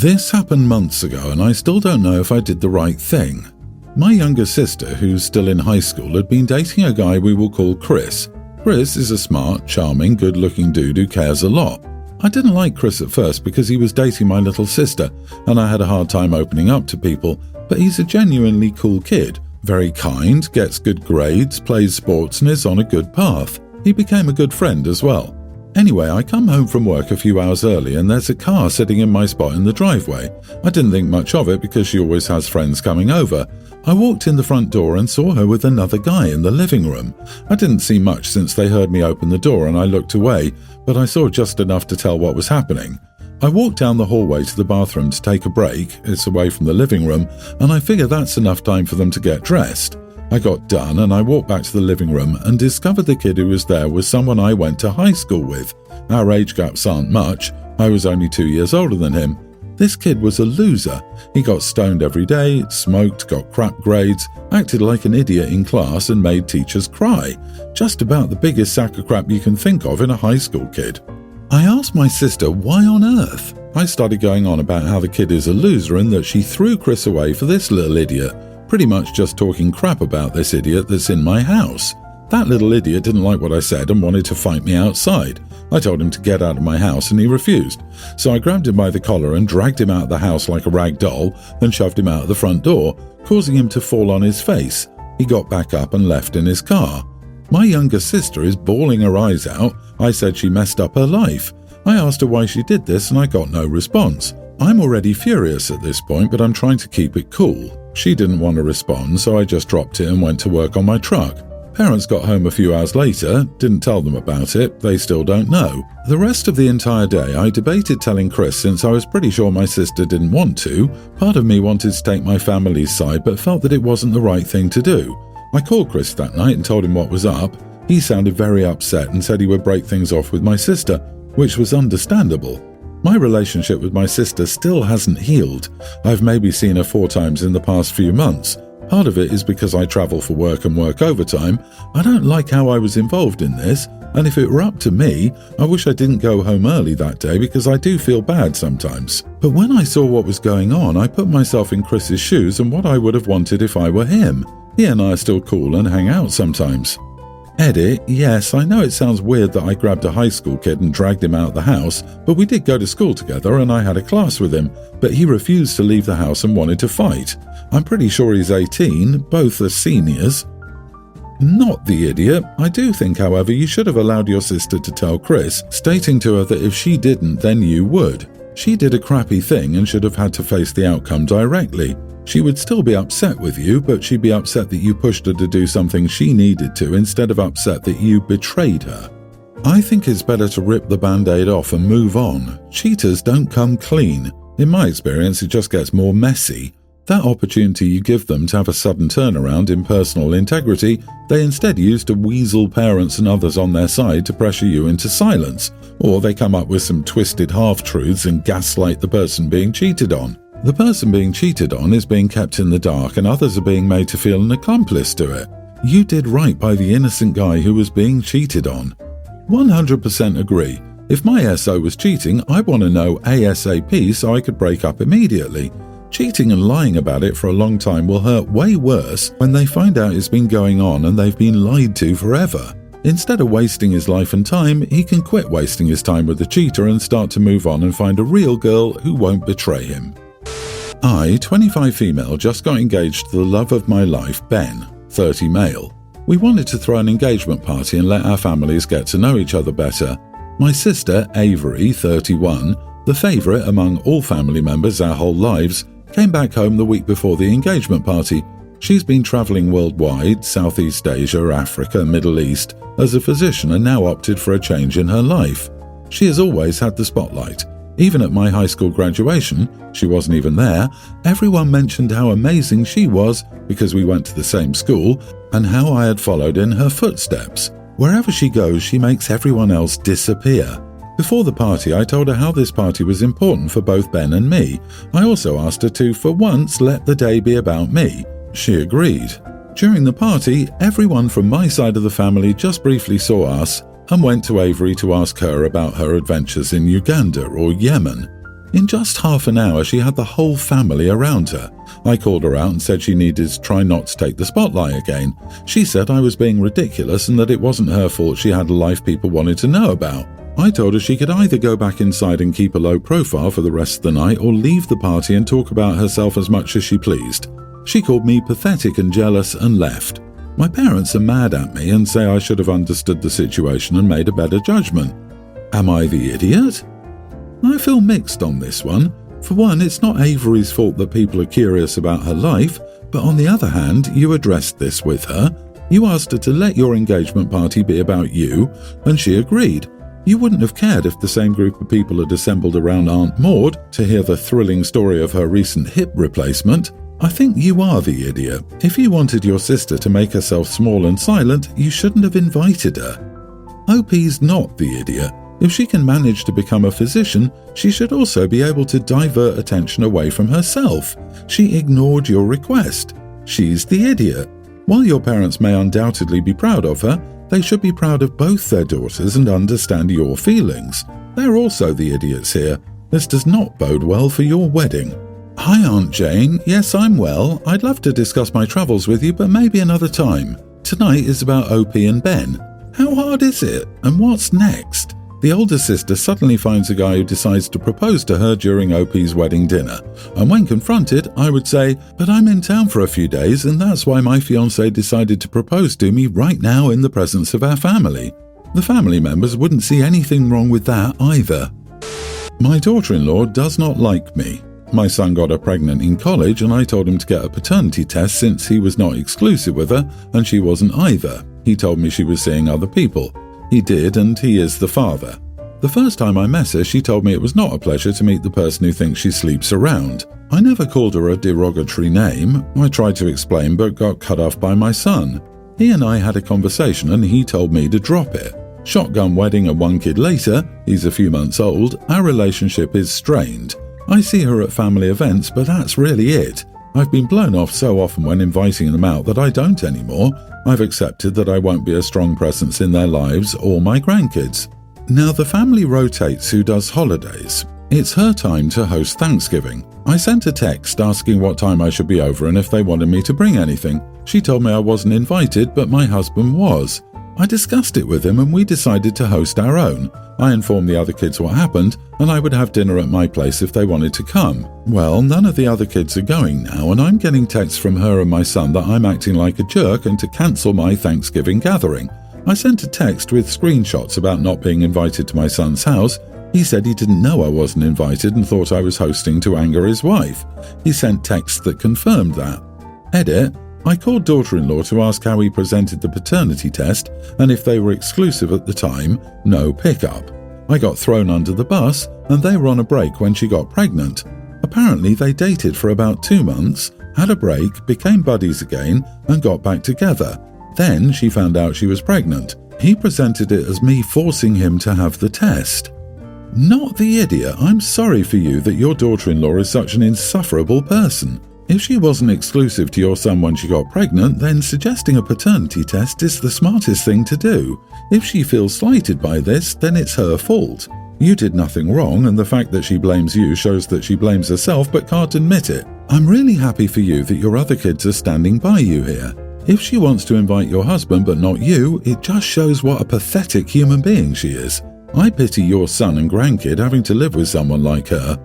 This happened months ago and I still don't know if I did the right thing. My younger sister, who's still in high school, had been dating a guy we will call Chris. Chris is a smart, charming, good-looking dude who cares a lot. I didn't like Chris at first because he was dating my little sister and I had a hard time opening up to people, but he's a genuinely cool kid, very kind, gets good grades, plays sports and is on a good path. He became a good friend as well. Anyway, I come home from work a few hours early and there's a car sitting in my spot in the driveway. I didn't think much of it because she always has friends coming over. I walked in the front door and saw her with another guy in the living room. I didn't see much since they heard me open the door and I looked away, but I saw just enough to tell what was happening. I walked down the hallway to the bathroom to take a break. It's away from the living room, and I figure that's enough time for them to get dressed. I got done and I walked back to the living room and discovered the kid who was there was someone I went to high school with. Our age gaps aren't much. I was only 2 years older than him. This kid was a loser. He got stoned every day, smoked, got crap grades, acted like an idiot in class and made teachers cry. Just about the biggest sack of crap you can think of in a high school kid. I asked my sister why on earth. I started going on about how the kid is a loser and that she threw Chris away for this little idiot. Pretty much just talking crap about this idiot that's in my house. That little idiot didn't like what I said and wanted to fight me outside. I told him to get out of my house and he refused. So I grabbed him by the collar and dragged him out of the house like a rag doll and shoved him out of the front door, causing him to fall on his face. He got back up and left in his car. My younger sister is bawling her eyes out. I said she messed up her life. I asked her why she did this and I got no response. I'm already furious at this point, but I'm trying to keep it cool. She didn't want to respond, so I just dropped it and went to work on my truck. Parents got home a few hours later, didn't tell them about it, they still don't know. The rest of the entire day I debated telling Chris since I was pretty sure my sister didn't want to. Part of me wanted to take my family's side but felt that it wasn't the right thing to do. I called Chris that night and told him what was up. He sounded very upset and said he would break things off with my sister, which was understandable. My relationship with my sister still hasn't healed. I've maybe seen her 4 times in the past few months. Part of it is because I travel for work and work overtime. I don't like how I was involved in this, and if it were up to me, I wish I didn't go home early that day because I do feel bad sometimes. But when I saw what was going on, I put myself in Chris's shoes and what I would have wanted if I were him. He and I are still cool and hang out sometimes. Edit, yes, I know it sounds weird that I grabbed a high school kid and dragged him out of the house, but we did go to school together and I had a class with him, but he refused to leave the house and wanted to fight. I'm pretty sure he's 18, both are seniors. Not the idiot. I do think, however, you should have allowed your sister to tell Chris, stating to her that if she didn't, then you would. She did a crappy thing and should have had to face the outcome directly. She would still be upset with you, but she'd be upset that you pushed her to do something she needed to instead of upset that you betrayed her. I think it's better to rip the band-aid off and move on. Cheaters don't come clean. In my experience, it just gets more messy. That opportunity you give them to have a sudden turnaround in personal integrity, they instead use to weasel parents and others on their side to pressure you into silence, or they come up with some twisted half-truths and gaslight the person being cheated on. The person being cheated on is being kept in the dark and others are being made to feel an accomplice to it. You did right by the innocent guy who was being cheated on. 100% agree. If my SO was cheating, I want to know ASAP so I could break up immediately. Cheating and lying about it for a long time will hurt way worse when they find out it's been going on and they've been lied to forever. Instead of wasting his life and time, he can quit wasting his time with the cheater and start to move on and find a real girl who won't betray him. I, 25 female, just got engaged to the love of my life, Ben, 30 male. We wanted to throw an engagement party and let our families get to know each other better. My sister, Avery, 31, the favourite among all family members our whole lives, came back home the week before the engagement party. She's been travelling worldwide, Southeast Asia, Africa, Middle East, as a physician and now opted for a change in her life. She has always had the spotlight. Even at my high school graduation, she wasn't even there, everyone mentioned how amazing she was because we went to the same school and how I had followed in her footsteps. Wherever she goes, she makes everyone else disappear. Before the party, I told her how this party was important for both Ben and me. I also asked her to, for once, let the day be about me. She agreed. During the party, everyone from my side of the family just briefly saw us and went to Avery to ask her about her adventures in Uganda or Yemen. In just half an hour, she had the whole family around her. I called her out and said she needed to try not to take the spotlight again. She said I was being ridiculous and that it wasn't her fault she had a life people wanted to know about. I told her she could either go back inside and keep a low profile for the rest of the night or leave the party and talk about herself as much as she pleased. She called me pathetic and jealous and left. My parents are mad at me and say I should have understood the situation and made a better judgment. Am I the idiot? I feel mixed on this one. For one, it's not Avery's fault that people are curious about her life, but on the other hand, you addressed this with her. You asked her to let your engagement party be about you, and she agreed. You wouldn't have cared if the same group of people had assembled around Aunt Maud to hear the thrilling story of her recent hip replacement. I think you are the idiot. If you wanted your sister to make herself small and silent, you shouldn't have invited her. OP's not the idiot. If she can manage to become a physician, she should also be able to divert attention away from herself. She ignored your request. She's the idiot. While your parents may undoubtedly be proud of her, they should be proud of both their daughters and understand your feelings. They're also the idiots here. This does not bode well for your wedding. Hi, Aunt Jane. Yes, I'm well. I'd love to discuss my travels with you, but maybe another time. Tonight is about OP and Ben. How hard is it? And what's next? The older sister suddenly finds a guy who decides to propose to her during OP's wedding dinner. And when confronted, I would say, but I'm in town for a few days and that's why my fiancé decided to propose to me right now in the presence of our family. The family members wouldn't see anything wrong with that either. My daughter-in-law does not like me. My son got her pregnant in college and I told him to get a paternity test since he was not exclusive with her and she wasn't either. He told me she was seeing other people. He did, and he is the father. The first time I met her, she told me it was not a pleasure to meet the person who thinks she sleeps around. I never called her a derogatory name. I tried to explain but got cut off by my son. He and I had a conversation and he told me to drop it. Shotgun wedding and one kid later, he's a few months old, our relationship is strained. I see her at family events, but that's really it. I've been blown off so often when inviting them out that I don't anymore. I've accepted that I won't be a strong presence in their lives or my grandkids. Now the family rotates who does holidays. It's her time to host Thanksgiving. I sent a text asking what time I should be over and if they wanted me to bring anything. She told me I wasn't invited, but my husband was. I discussed it with him and we decided to host our own. I informed the other kids what happened and I would have dinner at my place if they wanted to come. Well, none of the other kids are going now and I'm getting texts from her and my son that I'm acting like a jerk and to cancel my Thanksgiving gathering. I sent a text with screenshots about not being invited to my son's house. He said he didn't know I wasn't invited and thought I was hosting to anger his wife. He sent texts that confirmed that. Edit. I called daughter-in-law to ask how he presented the paternity test and if they were exclusive at the time, no pickup. I got thrown under the bus and they were on a break when she got pregnant. Apparently they dated for about 2 months, had a break, became buddies again and got back together. Then she found out she was pregnant. He presented it as me forcing him to have the test. Not the idiot. I'm sorry for you that your daughter-in-law is such an insufferable person. If she wasn't exclusive to your son when she got pregnant, then suggesting a paternity test is the smartest thing to do. If she feels slighted by this, then it's her fault. You did nothing wrong, and the fact that she blames you shows that she blames herself but can't admit it. I'm really happy for you that your other kids are standing by you here. If she wants to invite your husband but not you, it just shows what a pathetic human being she is. I pity your son and grandkid having to live with someone like her.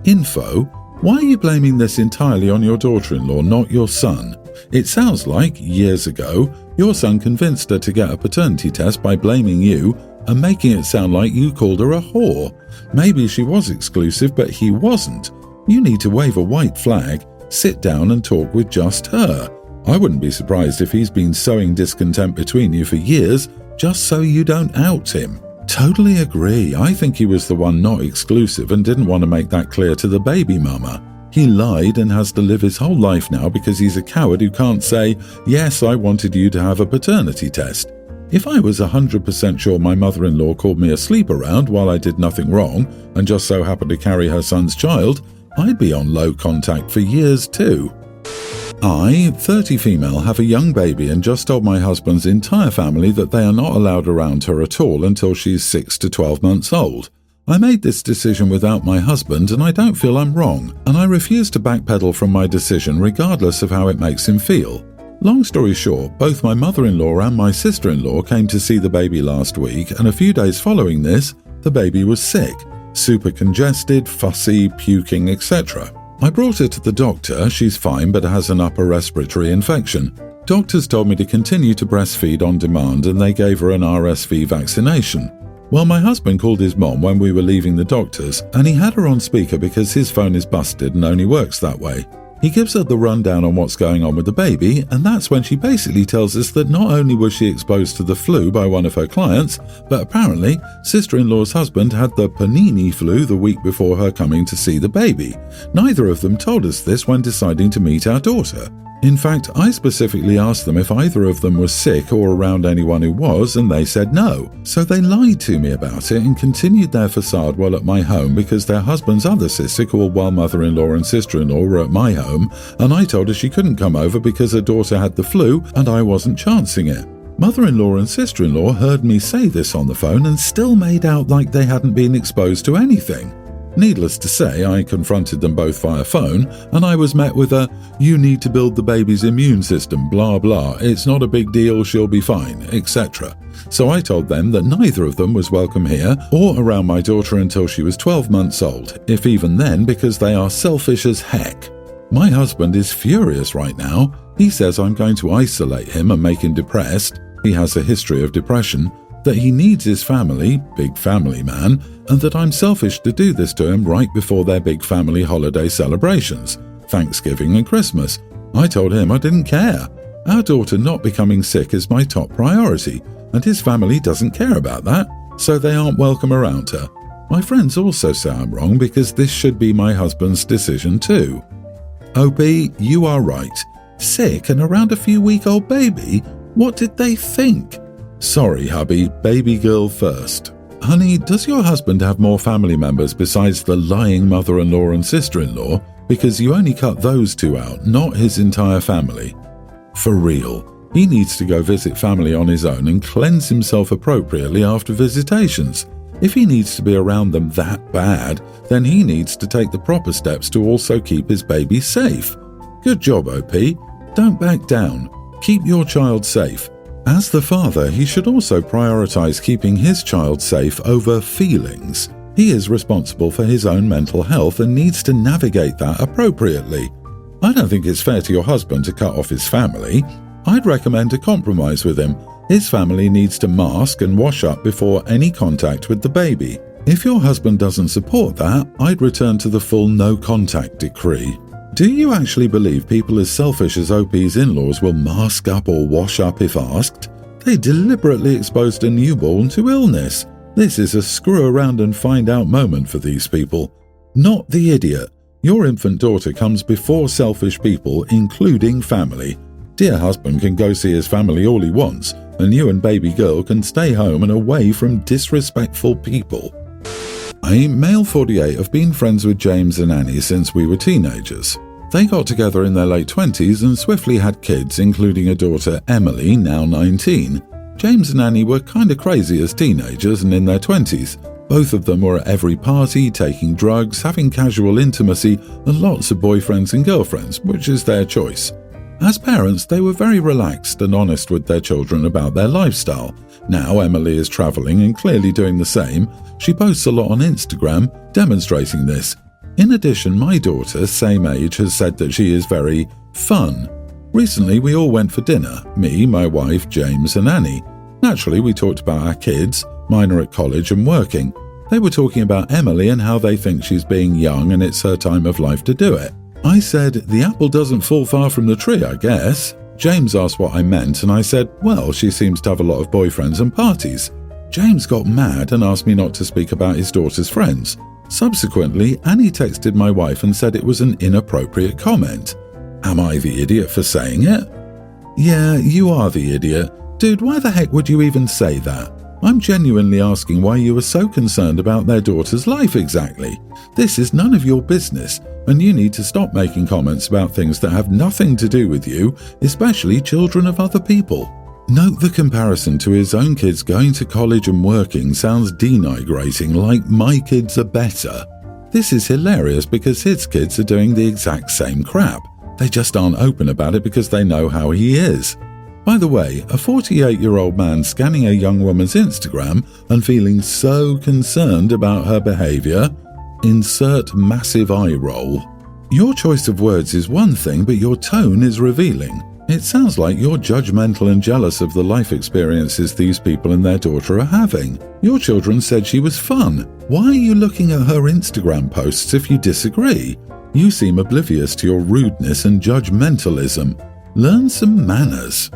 Info: why are you blaming this entirely on your daughter-in-law, not your son? It sounds like, years ago, your son convinced her to get a paternity test by blaming you and making it sound like you called her a whore. Maybe she was exclusive, but he wasn't. You need to wave a white flag, sit down and talk with just her. I wouldn't be surprised if he's been sowing discontent between you for years, just so you don't out him. Totally agree. I think he was the one not exclusive and didn't want to make that clear to the baby mama. He lied and has to live his whole life now because he's a coward who can't say, yes, I wanted you to have a paternity test. If I was 100% sure my mother-in-law called me a sleep around while I did nothing wrong and just so happened to carry her son's child, I'd be on low contact for years too. I, 30 female, have a young baby and just told my husband's entire family that they are not allowed around her at all until she's 6 to 12 months old. I made this decision without my husband and I don't feel I'm wrong, and I refuse to backpedal from my decision regardless of how it makes him feel. Long story short, both my mother-in-law and my sister-in-law came to see the baby last week, and a few days following this, the baby was sick, super congested, fussy, puking, etc. I brought her to the doctor. She's fine but has an upper respiratory infection. Doctors told me to continue to breastfeed on demand and they gave her an RSV vaccination. Well, my husband called his mom when we were leaving the doctors and he had her on speaker because his phone is busted and only works that way. He gives her the rundown on what's going on with the baby, and that's when she basically tells us that not only was she exposed to the flu by one of her clients, but apparently sister-in-law's husband had the panini flu the week before her coming to see the baby. Neither of them told us this when deciding to meet our daughter. In fact, I specifically asked them if either of them was sick or around anyone who was, and they said no. So they lied to me about it and continued their facade while at my home because their husband's other sister called while mother-in-law and sister-in-law were at my home, and I told her she couldn't come over because her daughter had the flu and I wasn't chancing it. Mother-in-law and sister-in-law heard me say this on the phone and still made out like they hadn't been exposed to anything. Needless to say, I confronted them both via phone, and I was met with a, "You need to build the baby's immune system, blah blah, it's not a big deal, she'll be fine," etc. So I told them that neither of them was welcome here or around my daughter until she was 12 months old, if even then, because they are selfish as heck. My husband is furious right now. He says I'm going to isolate him and make him depressed. He has a history of depression. That he needs his family, big family man, and that I'm selfish to do this to him right before their big family holiday celebrations, Thanksgiving and Christmas. I told him I didn't care. Our daughter not becoming sick is my top priority, and his family doesn't care about that, so they aren't welcome around her. My friends also say I'm wrong because this should be my husband's decision too. OP, you are right. Sick and around a few-week-old baby? What did they think? Sorry, hubby, baby girl first. Honey, does your husband have more family members besides the lying mother-in-law and sister-in-law? Because you only cut those two out, not his entire family. For real, he needs to go visit family on his own and cleanse himself appropriately after visitations. If he needs to be around them that bad, then he needs to take the proper steps to also keep his baby safe. Good job, OP. Don't back down. Keep your child safe. As the father, he should also prioritize keeping his child safe over feelings. He is responsible for his own mental health and needs to navigate that appropriately. I don't think it's fair to your husband to cut off his family. I'd recommend a compromise with him. His family needs to mask and wash up before any contact with the baby. If your husband doesn't support that, I'd return to the full no-contact decree. Do you actually believe people as selfish as OP's in-laws will mask up or wash up if asked? They deliberately exposed a newborn to illness. This is a screw-around-and-find-out moment for these people. Not the idiot. Your infant daughter comes before selfish people, including family. Dear husband can go see his family all he wants, and you and baby girl can stay home and away from disrespectful people. I, male 48, have been friends with James and Annie since we were teenagers. They got together in their late 20s and swiftly had kids, including a daughter, Emily, now 19. James and Annie were kinda crazy as teenagers and in their 20s. Both of them were at every party, taking drugs, having casual intimacy, and lots of boyfriends and girlfriends, which is their choice. As parents, they were very relaxed and honest with their children about their lifestyle. Now Emily is traveling and clearly doing the same. She posts a lot on Instagram, demonstrating this. In addition, my daughter, same age, has said that she is very fun. Recently, we all went for dinner, me, my wife, James and Annie. Naturally, we talked about our kids. Mine are at college and working. They were talking about Emily and how they think she's being young and it's her time of life to do it. I said, the apple doesn't fall far from the tree, I guess. James asked what I meant and I said, well, she seems to have a lot of boyfriends and parties. James got mad and asked me not to speak about his daughter's friends. Subsequently, Annie texted my wife and said it was an inappropriate comment. Am I the idiot for saying it? Yeah, you are the idiot. Dude, why the heck would you even say that? I'm genuinely asking why you are so concerned about their daughter's life exactly. This is none of your business, and you need to stop making comments about things that have nothing to do with you, especially children of other people. Note the comparison to his own kids going to college and working sounds denigrating, like my kids are better. This is hilarious because his kids are doing the exact same crap. They just aren't open about it because they know how he is. By the way, a 48-year-old man scanning a young woman's Instagram and feeling so concerned about her behavior, insert massive eye roll. Your choice of words is one thing, but your tone is revealing. It sounds like you're judgmental and jealous of the life experiences these people and their daughter are having. Your children said she was fun. Why are you looking at her Instagram posts if you disagree? You seem oblivious to your rudeness and judgmentalism. Learn some manners.